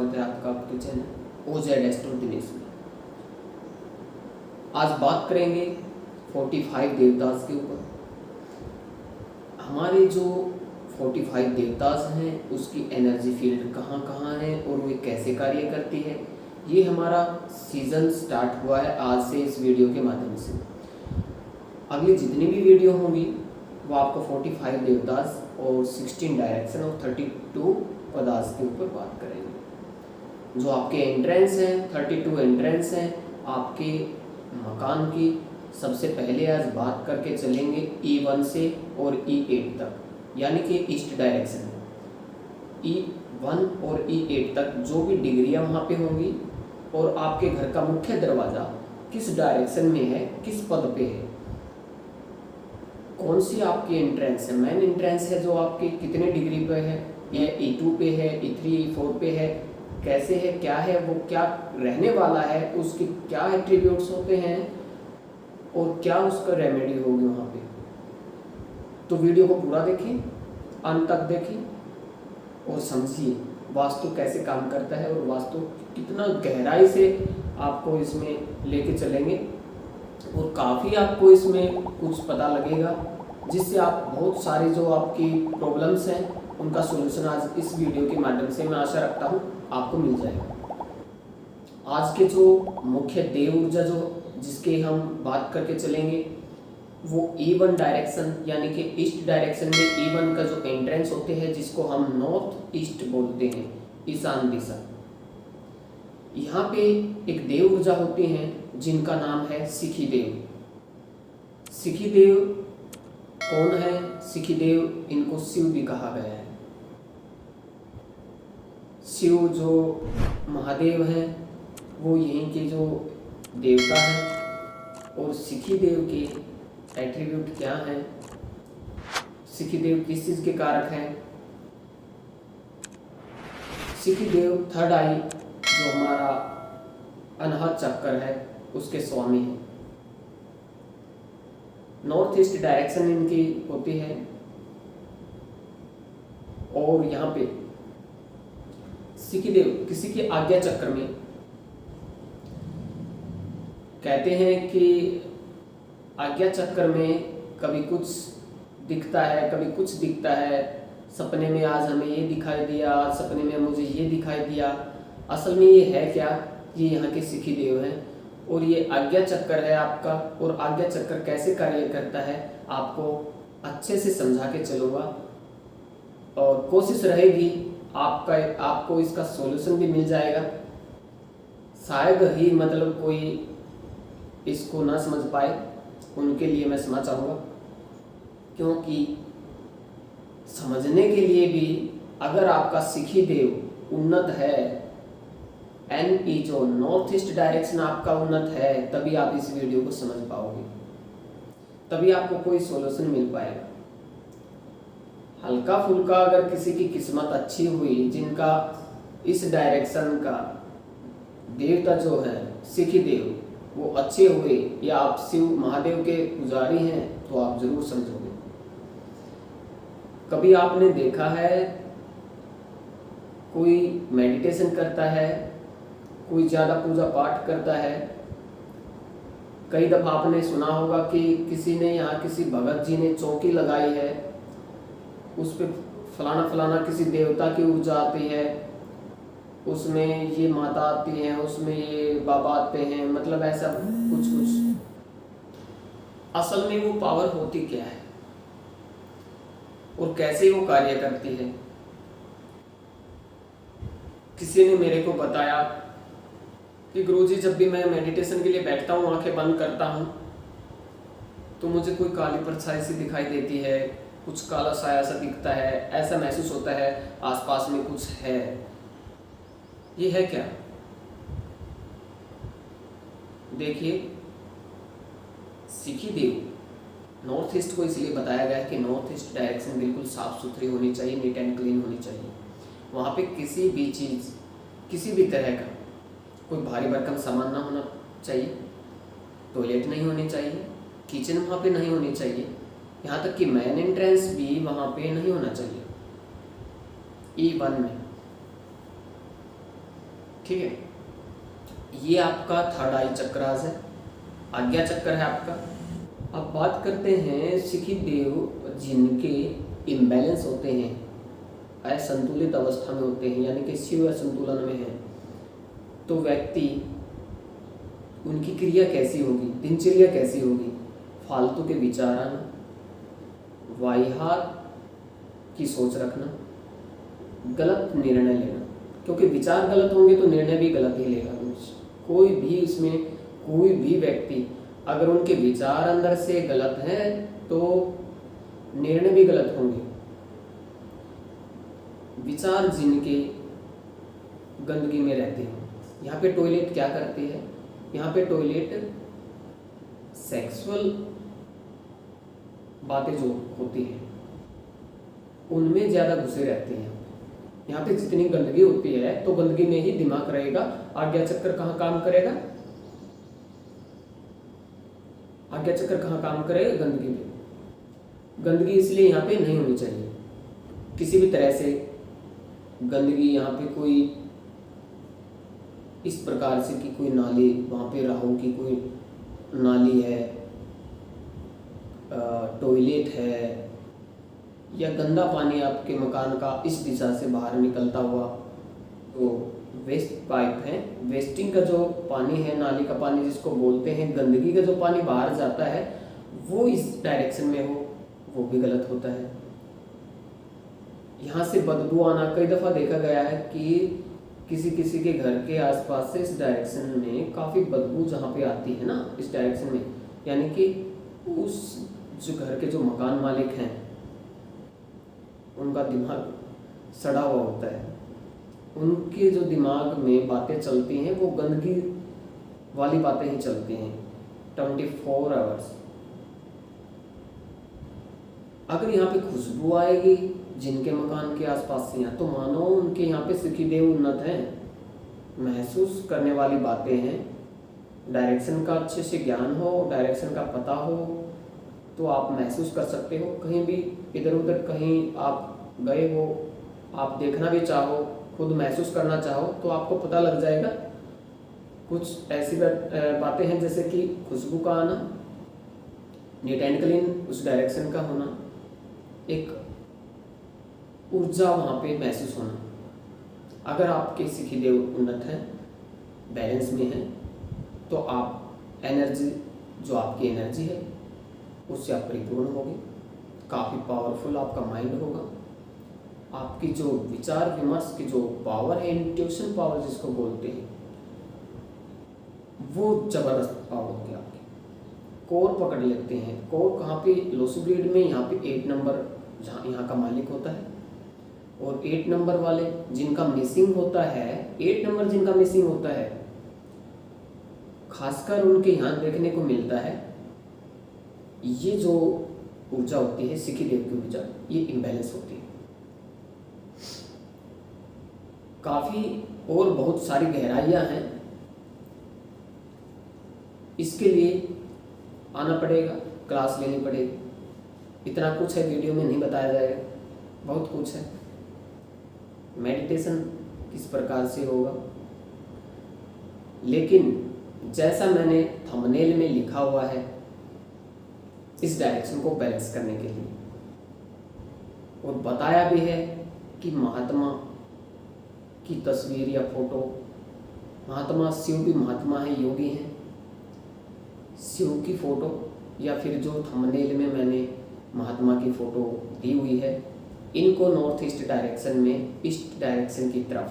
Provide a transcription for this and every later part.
स्वागत है आपका आपके चैनल ओजेड एस्ट्रो दिनेश में। आज बात करेंगे 45 देवतास के ऊपर। हमारे जो 45 देवतास हैं उसकी एनर्जी फील्ड कहाँ कहाँ है और वे कैसे कार्य करती है, ये हमारा सीज़न स्टार्ट हुआ है आज से इस वीडियो के माध्यम से। अगली जितनी भी वीडियो होंगी वो आपको 45 देवतास और 16 डायरेक्शन और 32 पदार्थ के ऊपर बात करेंगे। जो आपके एंट्रेंस हैं 32 एंट्रेंस हैं आपके मकान की। सबसे पहले आज बात करके चलेंगे E1 से और E8 तक, यानी कि ईस्ट डायरेक्शन। E1 और E8 तक जो भी डिग्रियां वहाँ पे होंगी और आपके घर का मुख्य दरवाज़ा किस डायरेक्शन में है, किस पद पे है, कौन सी आपकी एंट्रेंस है, मेन एंट्रेंस है जो आपके कितने डिग्री पे है, या E2 पे है, E3 E4 पे है, कैसे है, क्या है, वो क्या रहने वाला है, उसके क्या एट्रीब्यूट्स होते हैं और क्या उसका रेमेडी होगी वहाँ पे। तो वीडियो को पूरा देखें, अंत तक देखें और समझिए वास्तु कैसे काम करता है और वास्तु कितना गहराई से आपको इसमें लेके चलेंगे और काफ़ी आपको इसमें कुछ पता लगेगा, जिससे आप बहुत सारी जो आपकी प्रॉब्लम्स हैं उनका सॉल्यूशन आज इस वीडियो के माध्यम से मैं आशा रखता हूँ आपको मिल जाएगा। आज के जो मुख्य देव ऊर्जा जिसके हम बात करके चलेंगे वो E1 डायरेक्शन, यानी कि ईस्ट डायरेक्शन में E1 का जो एंट्रेंस होते हैं जिसको हम नॉर्थ ईस्ट बोलते हैं, ईशान दिशा। यहाँ पे एक देव ऊर्जा होती हैं जिनका नाम है सिखी देव। सिखी देव कौन है? सिखी देव, इनको शिव भी कहा गया है। शिव जो महादेव हैं वो यहीं के जो देवता हैं। और सिखी देव के एट्रीब्यूट क्या हैं, सिखी देव किस चीज़ के कारक हैं? सिखी देव थर्ड आई जो हमारा अनाहत चक्र है उसके स्वामी हैं। नॉर्थ ईस्ट डायरेक्शन इनकी होती है। और यहाँ पे सिखी देव किसी की आज्ञा चक्र में कहते हैं कि आज्ञा चक्र में कभी कुछ दिखता है, कभी कुछ दिखता है। सपने में आज हमें ये दिखाई दिया, सपने में मुझे ये दिखाई दिया। असल में ये है क्या? ये यहाँ के सिखी देव हैं और ये आज्ञा चक्र है आपका। और आज्ञा चक्र कैसे कार्य करता है आपको अच्छे से समझा के चलूँगा और कोशिश रहेगी आपको इसका सॉल्यूशन भी मिल जाएगा। शायद ही मतलब कोई इसको ना समझ पाए, उनके लिए मैं समझ चाहूँगा, क्योंकि समझने के लिए भी अगर आपका सिखी देव उन्नत है, NE जो नॉर्थ ईस्ट डायरेक्शन आपका उन्नत है, तभी आप इस वीडियो को समझ पाओगे, तभी आपको कोई सॉल्यूशन मिल पाएगा। हल्का फुल्का अगर किसी की किस्मत अच्छी हुई, जिनका इस डायरेक्शन का देवता जो है सिखी देव वो अच्छे हुए, या आप शिव महादेव के पुजारी हैं, तो आप जरूर समझोगे। कभी आपने देखा है कोई मेडिटेशन करता है, कोई ज़्यादा पूजा पाठ करता है। कई दफ़ा आपने सुना होगा कि किसी ने यहाँ किसी भगत जी ने चौकी लगाई है, उस पर फलाना फलाना किसी देवता की ऊर्जा आती है, उसमें ये माता आती है, उसमें ये बाबा आते हैं, मतलब ऐसा कुछ कुछ। असल में वो पावर होती क्या है और कैसे वो कार्य करती है? किसी ने मेरे को बताया कि गुरुजी जब भी मैं मेडिटेशन के लिए बैठता हूँ, आंखें बंद करता हूँ, तो मुझे कोई काली परछाई सी दिखाई देती है, कुछ काला साया सा दिखता है, ऐसा महसूस होता है आसपास में कुछ है। ये है क्या? देखिए, सिखी देव नॉर्थ ईस्ट को इसलिए बताया गया है कि नॉर्थ ईस्ट डायरेक्शन बिल्कुल साफ सुथरी होनी चाहिए, नीट एंड क्लीन होनी चाहिए। वहाँ पे किसी भी चीज़, किसी भी तरह का कोई भारी भरकम सामान ना होना चाहिए, टॉयलेट नहीं होनी चाहिए, किचन वहाँ पे नहीं होनी चाहिए, यहाँ तक कि मेन एंट्रेंस भी वहाँ पे नहीं होना चाहिए। E1 में ठीक है, ये आपका थर्ड आई चक्रास है, आज्ञा चक्र है आपका। अब बात करते हैं शिखी देव जिनके इम्बैलेंस होते हैं, असंतुलित अवस्था में होते हैं, यानी कि शिव असंतुलन में है, तो व्यक्ति उनकी क्रिया कैसी होगी, दिनचर्या कैसी होगी? फालतू के विचार आना, वाहियात की सोच रखना, गलत निर्णय लेना, क्योंकि विचार गलत होंगे तो निर्णय भी गलत ही लेगा। कोई भी उसमें कोई भी व्यक्ति अगर उनके विचार अंदर से गलत हैं तो निर्णय भी गलत होंगे। विचार जिनके गंदगी में रहते हैं, यहाँ पे टॉयलेट क्या करती है? यहाँ पे टॉयलेट सेक्सुअल बातें जो होती हैं उनमें ज़्यादा घुसे रहते हैं। यहाँ पे जितनी गंदगी होती है तो गंदगी में ही दिमाग रहेगा। आज्ञा चक्र कहाँ काम करेगा? आज्ञा चक्र कहाँ काम करेगा? गंदगी में। गंदगी इसलिए यहाँ पे नहीं होनी चाहिए किसी भी तरह से। गंदगी यहाँ पे कोई इस प्रकार से कि कोई नाली वहाँ पे राहु की कोई नाली है, टॉयलेट है, या गंदा पानी आपके मकान का इस दिशा से बाहर निकलता हुआ, तो वेस्ट पाइप है, वेस्टिंग का जो पानी है, नाली का पानी जिसको बोलते हैं, गंदगी का जो पानी बाहर जाता है वो इस डायरेक्शन में हो, वो भी गलत होता है। यहाँ से बदबू आना, कई दफ़ा देखा गया है कि किसी किसी के घर के आसपास से इस डायरेक्शन में काफ़ी बदबू जहाँ पे आती है ना, इस डायरेक्शन में, यानी कि उस जो घर के जो मकान मालिक हैं उनका दिमाग सड़ा हुआ होता है। उनके जो दिमाग में बातें चलती हैं वो गंदगी वाली बातें ही चलती हैं 24 आवर्स। अगर यहाँ पे खुशबू आएगी जिनके मकान के आसपास से, यहाँ तो मानो उनके यहाँ पे सिखी देव उन्नत हैं, महसूस करने वाली बातें हैं। डायरेक्शन का अच्छे से ज्ञान हो, डायरेक्शन का पता हो तो आप महसूस कर सकते हो। कहीं भी इधर उधर कहीं आप गए हो, आप देखना भी चाहो, खुद महसूस करना चाहो तो आपको पता लग जाएगा। कुछ ऐसी बातें हैं जैसे कि खुशबू का आना, नीट एंड क्लीन उस डायरेक्शन का होना, एक ऊर्जा वहाँ पे महसूस होना। अगर आपके सिखी देव उन्नत हैं, बैलेंस में हैं, तो आप एनर्जी, जो आपकी एनर्जी है उससे आप परिपूर्ण होगे, काफ़ी पावरफुल आपका माइंड होगा। आपकी जो विचार विमर्श की जो पावर है, इंट्यूशन पावर जिसको बोलते हैं, वो जबरदस्त पावर होगी आपकी। कोर पकड़ लेते हैं। कोर कहाँ पे? लोसी ब्रीड में यहाँ पे 8 नंबर जहाँ यहाँ का मालिक होता है, और 8 नंबर वाले जिनका मिसिंग होता है, 8 नंबर जिनका मिसिंग होता है, खासकर उनके यहाँ देखने को मिलता है ये जो ऊर्जा होती है सिखी देव की ऊर्जा, ये इम्बैलेंस होती है। काफ़ी और बहुत सारी गहराइयाँ हैं, इसके लिए आना पड़ेगा, क्लास लेनी पड़ेगी। इतना कुछ है वीडियो में नहीं बताया जाएगा, बहुत कुछ है। मेडिटेशन किस प्रकार से होगा, लेकिन जैसा मैंने थंबनेल में लिखा हुआ है, इस डायरेक्शन को बैलेंस करने के लिए, और बताया भी है कि महात्मा की तस्वीर या फोटो, महात्मा शिव भी महात्मा है, योगी हैं, शिव की फोटो या फिर जो थंबनेल में मैंने महात्मा की फोटो दी हुई है, इनको नॉर्थ ईस्ट डायरेक्शन में, ईस्ट डायरेक्शन की तरफ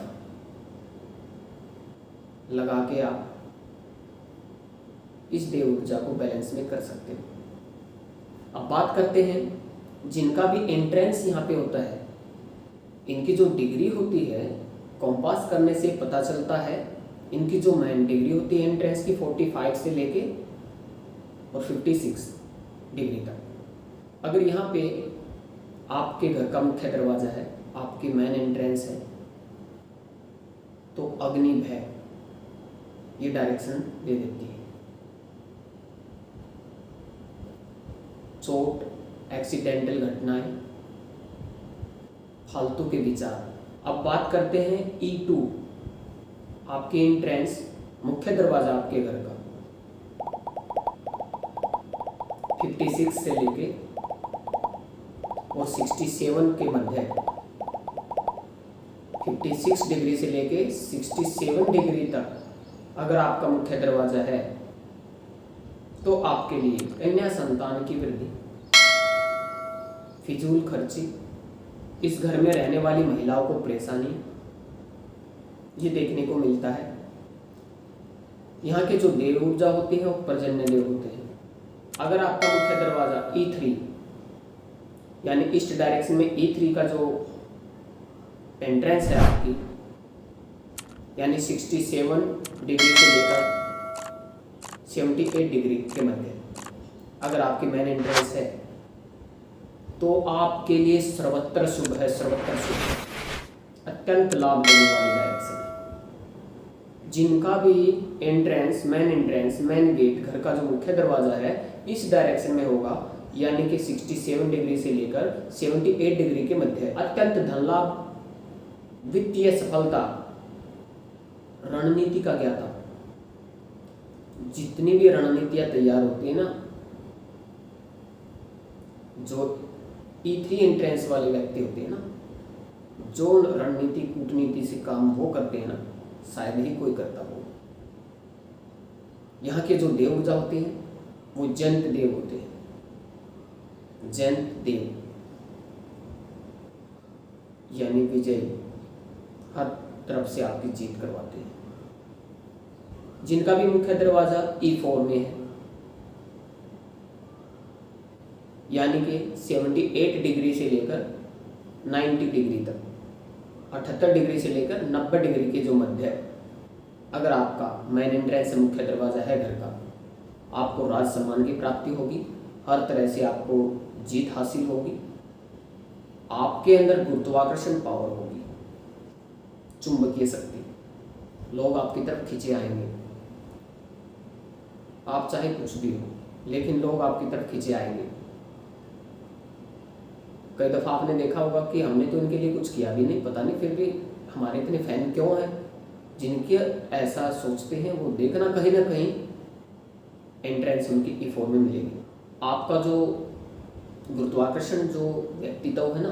लगा के आप इस देव ऊर्जा को बैलेंस में कर सकते हो। अब बात करते हैं जिनका भी एंट्रेंस यहाँ पे होता है, इनकी जो डिग्री होती है, कॉम्पास करने से पता चलता है इनकी जो मेन डिग्री होती है एंट्रेंस की 45 से लेके और 56 डिग्री तक। अगर यहाँ पे आपके घर का मुख्य दरवाजा है, आपकी मेन एंट्रेंस है, तो अग्नि भय ये डायरेक्शन दे देती है। चोट, एक्सीडेंटल घटनाएं, फालतू के विचार। अब बात करते हैं E2, आपकी एंट्रेंस मुख्य दरवाज़ा आपके घर का 56 से लेके और 67 के मध्य, 56 डिग्री से लेके 67 डिग्री तक अगर आपका मुख्य दरवाज़ा है तो आपके लिए कन्या संतान की वृद्धि, फिजूल खर्ची, इस घर में रहने वाली महिलाओं को परेशानी, ये देखने को मिलता है। यहाँ के जो देव ऊर्जा होती है वो पर्जन्य देव होते हैं। अगर आपका मुख्य दरवाज़ा E3 यानी ईस्ट डायरेक्शन में E3 का जो एंट्रेंस है आपकी, यानी 67 डिग्री से लेकर 78 डिग्री के मध्य अगर आपकी मेन एंट्रेंस है तो आपके लिए सर्वत्र शुभ है, सर्वत्र शुभ, अत्यंत लाभ देने वाली डायरेक्शन है। जिनका भी एंट्रेंस, मेन गेट, घर का जो मुख्य दरवाज़ा है इस डायरेक्शन में होगा, यानी कि 67 डिग्री से लेकर 78 डिग्री के मध्य, अत्यंत धन लाभ, वित्तीय सफलता, रणनीति का ज्ञाता, जितनी भी रणनीतियां तैयार होती है ना, जो E3 एंट्रेंस वाले व्यक्ति होते हैं ना, जो रणनीति कूटनीति से काम वो करते हैं ना, शायद ही कोई करता हो। यहाँ के जो देव ऊर्जा होते हैं वो जंत देव होते हैं। जंत देव यानी विजय, हर तरफ से आपकी जीत करवाते हैं। जिनका भी मुख्य दरवाजा E4 में है, यानी कि 78 डिग्री से लेकर 90 डिग्री तक, 78 डिग्री से लेकर 90 डिग्री के जो मध्य है, अगर आपका मेन एंट्रेंस मुख्य दरवाजा है घर का, आपको राज सम्मान की प्राप्ति होगी, हर तरह से आपको जीत हासिल होगी, आपके अंदर गुरुत्वाकर्षण पावर होगी, चुंबकीय शक्ति, लोग आपकी तरफ खींचे आएंगे। आप चाहे कुछ भी हो, लेकिन लोग आपकी तरफ खींचे आएंगे। कई दफ़ा आपने देखा होगा कि हमने तो इनके लिए कुछ किया भी नहीं, पता नहीं फिर भी हमारे इतने फैन क्यों हैं। जिनके ऐसा सोचते हैं वो देखना कहीं ना कहीं एंट्रेंस उनकी E4 में मिलेगी। आपका जो गुरुत्वाकर्षण जो व्यक्तित्व है ना,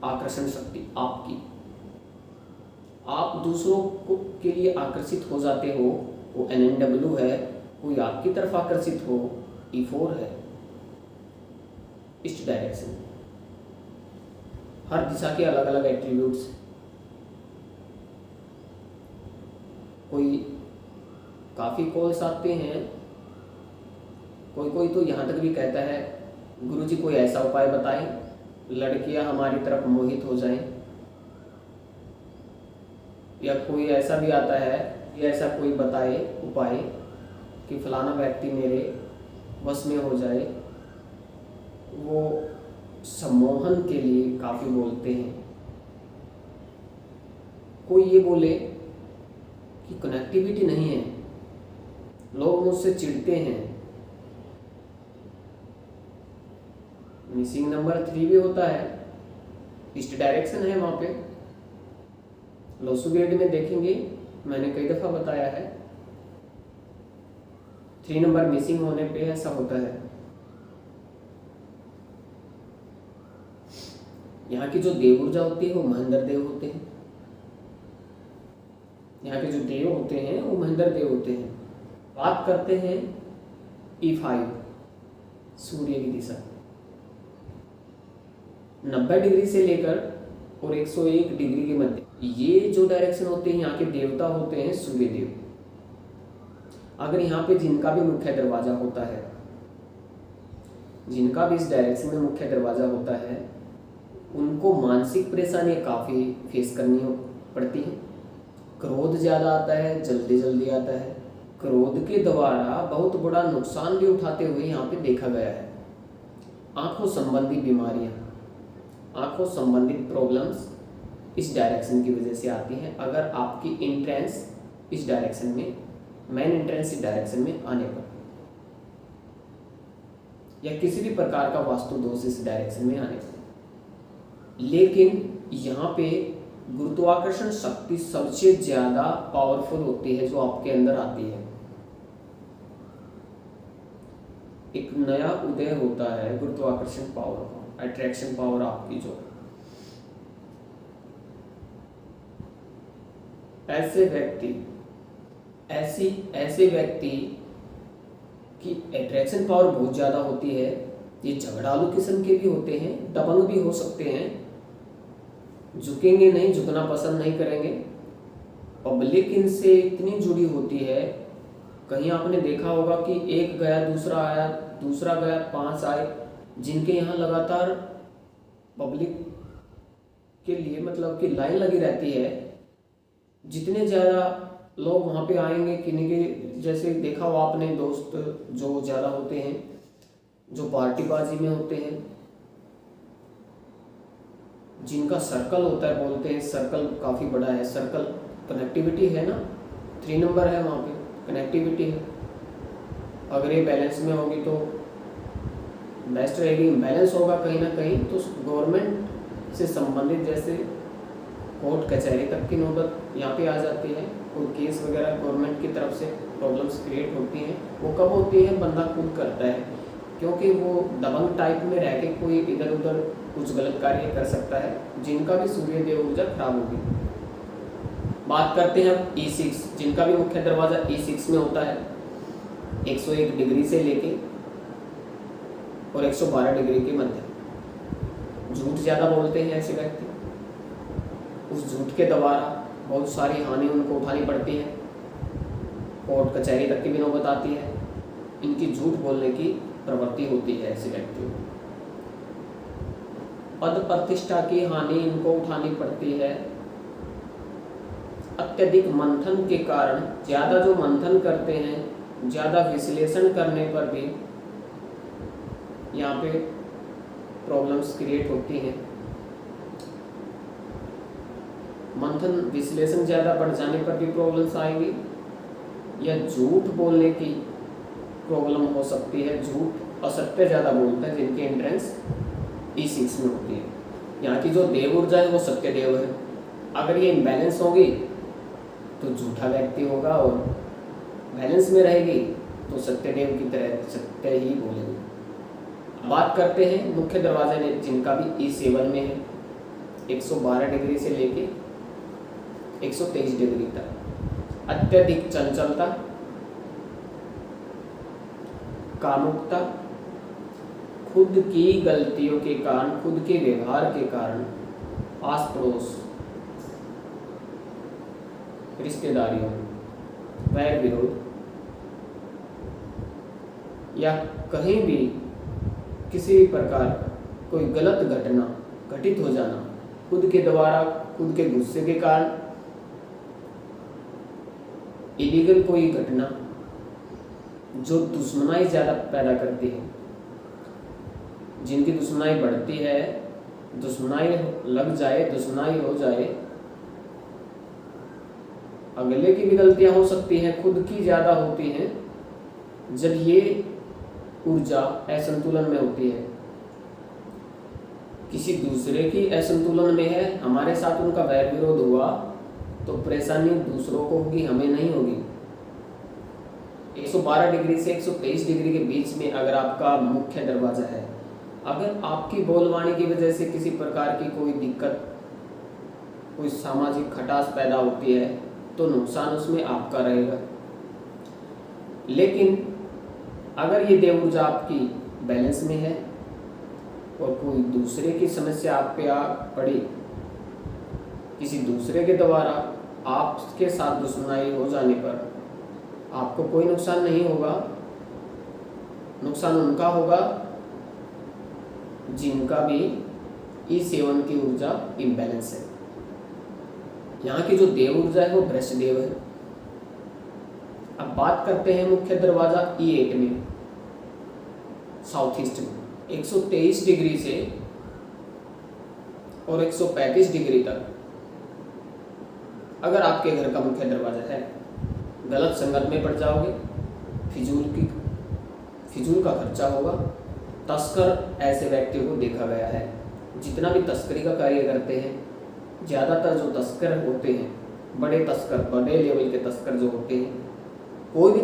आकर्षण शक्ति आपकी, आप दूसरों को के लिए आकर्षित हो जाते हो, वो NNW है, कोई आपकी तरफ आकर्षित हो, E4 है, ईस्ट डायरेक्शन। हर दिशा के अलग अलग एट्रीब्यूट्स। कोई काफ़ी कॉल्स आते हैं, कोई तो यहाँ तक भी कहता है गुरुजी कोई ऐसा उपाय बताएं लड़कियां हमारी तरफ मोहित हो जाएं, या कोई ऐसा भी आता है कि ऐसा कोई बताए उपाय कि फलाना व्यक्ति मेरे वश में हो जाए। वो सम्मोहन के लिए काफ़ी बोलते हैं। कोई ये बोले कि कनेक्टिविटी नहीं है, लोग मुझसे चिढ़ते हैं। मिसिंग नंबर 3 भी होता है, ईस्ट डायरेक्शन है वहाँ पे। लोसू ग्रेड में देखेंगे, मैंने कई दफ़ा बताया है, 3 नंबर मिसिंग होने पे ऐसा होता है। यहाँ की जो देव ऊर्जा होती है वो महेंद्र देव होते हैं। यहाँ के जो देव होते हैं वो महेंद्र देव होते हैं। बात करते हैं E5 सूर्य की दिशा, 90 डिग्री से लेकर और 101 डिग्री के मध्य, ये जो डायरेक्शन होते हैं यहाँ के देवता होते हैं सूर्य देव। अगर यहाँ पे जिनका भी मुख्य दरवाजा होता है, जिनका भी इस डायरेक्शन में मुख्य दरवाजा होता है, उनको मानसिक परेशानियाँ काफ़ी फेस करनी पड़ती हैं। क्रोध ज़्यादा आता है, जल्दी आता है। क्रोध के द्वारा बहुत बड़ा नुकसान भी उठाते हुए यहाँ पे देखा गया है। आँखों संबंधी बीमारियाँ, आँखों संबंधित प्रॉब्लम्स इस डायरेक्शन की वजह से आती हैं। अगर आपकी एंट्रेंस इस डायरेक्शन में, मेन एंट्रेंस इस डायरेक्शन में आने पर, या किसी भी प्रकार का वास्तु दोष इस डायरेक्शन में आने पर। लेकिन यहाँ पे गुरुत्वाकर्षण शक्ति सबसे ज्यादा पावरफुल होती है जो आपके अंदर आती है। एक नया उदय होता है गुरुत्वाकर्षण पावर का, अट्रैक्शन पावर आपकी जो ऐसे व्यक्ति की अट्रैक्शन पावर बहुत ज़्यादा होती है। ये झगड़ालू किस्म के भी होते हैं, दबंग भी हो सकते हैं, झुकेंगे नहीं, झुकना पसंद नहीं करेंगे। पब्लिक इनसे इतनी जुड़ी होती है, कहीं आपने देखा होगा कि एक गया दूसरा आया, दूसरा गया 5 आए, जिनके यहाँ लगातार पब्लिक के लिए मतलब कि लाइन लगी रहती है। जितने ज़्यादा लोग वहाँ पे आएंगे, किन्हीं के जैसे देखा हो आपने दोस्त जो ज़्यादा होते हैं, जो पार्टीबाजी में होते हैं, जिनका सर्कल होता है, बोलते हैं सर्कल काफ़ी बड़ा है, सर्कल कनेक्टिविटी है ना, 3 नंबर है वहाँ पे, कनेक्टिविटी है। अगर ये बैलेंस में होगी तो बेस्ट रहेगी, बैलेंस होगा कहीं ना कहीं तो गवर्नमेंट से संबंधित जैसे कोर्ट कचहरी तक की नौबत यहाँ पे आ जाती है। कोई केस वगैरह गवर्नमेंट की तरफ से प्रॉब्लम्स क्रिएट होती हैं, वो कब होती है, बंदा खुद करता है, क्योंकि वो दबंग टाइप में रह के कोई इधर उधर कुछ गलत कार्य कर सकता है, जिनका भी सूर्य देव ऊर्जा खराब होगी। बात करते हैं अब E6, जिनका भी मुख्य दरवाजा E6 में होता है, 101 डिग्री से लेके और 112 डिग्री के मध्य। झूठ ज़्यादा बोलते हैं ऐसे व्यक्ति, उस झूठ के द्वारा बहुत सारी हानि उनको उठानी पड़ती है, कोर्ट कचहरी तक की भी नौबत आती है। इनकी झूठ बोलने की प्रवृत्ति होती है ऐसे व्यक्तियों को। पद प्रतिष्ठा की हानि इनको उठानी पड़ती है। अत्यधिक मंथन के कारण, ज़्यादा जो मंथन करते हैं, ज़्यादा विश्लेषण करने पर भी यहाँ पे प्रॉब्लम्स क्रिएट होती हैं। मंथन विश्लेषण ज़्यादा बढ़ जाने पर भी प्रॉब्लम्स आएंगी, या झूठ बोलने की प्रॉब्लम हो सकती है। झूठ असत्य ज़्यादा बोलते हैं जिनकी एंट्रेंस E6 में होती है। यहाँ की जो देव ऊर्जा है वो सत्य देव है। अगर ये इम्बैलेंस होगी तो झूठा व्यक्ति होगा, और बैलेंस में रहेगी तो सत्य देव की तरह सत्य ही बोलेगी। बात करते हैं मुख्य दरवाजे जिनका भी E7 में है, 112 डिग्री से लेके 123 डिग्री तक। अत्यधिक चंचलता, कामुकता, खुद की गलतियों के कारण, खुद के व्यवहार के कारण आस पड़ोस, रिश्तेदारियों, वैर विरोध, या कहीं भी किसी भी प्रकार कोई गलत घटना घटित हो जाना, खुद के द्वारा, खुद के गुस्से के कारण, इलीगल कोई घटना जो दुश्मनाई ज़्यादा पैदा करती है, जिनकी दुश्मनाई बढ़ती है, दुश्मनाई लग जाए, दुश्मनाई हो जाए, अगले की भी गलतियां हो सकती हैं, खुद की ज़्यादा होती हैं। जब ये ऊर्जा असंतुलन में होती है, किसी दूसरे की असंतुलन में है, हमारे साथ उनका वैर विरोध हुआ तो परेशानी दूसरों को होगी, हमें नहीं होगी। 112 डिग्री से 123 डिग्री के बीच में अगर आपका मुख्य दरवाजा है, अगर आपकी बोलवाणी की वजह से किसी प्रकार की कोई दिक्कत, कोई सामाजिक खटास पैदा होती है तो नुकसान उसमें आपका रहेगा। लेकिन अगर ये देव ऊर्जा आपकी बैलेंस में है और कोई दूसरे की समस्या आप पे आ पड़ी, किसी दूसरे के द्वारा आपके साथ दुश्मनाई हो जाने पर आपको कोई नुकसान नहीं होगा, नुकसान उनका होगा जिनका भी E7 की ऊर्जा इम्बैलेंस है। यहाँ की जो देव ऊर्जा है वो बृहस्पति देव है। अब बात करते हैं मुख्य दरवाजा E8 में, साउथ ईस्ट में, 123 डिग्री से और 135 डिग्री तक अगर आपके घर का मुख्य दरवाजा है, गलत संगत में पड़ जाओगे, फिजूल का खर्चा होगा। तस्कर ऐसे व्यक्तियों को देखा गया है, जितना भी तस्करी का कार्य करते हैं ज़्यादातर जो तस्कर होते हैं, बड़े तस्कर, बड़े लेवल के तस्कर जो होते हैं, कोई भी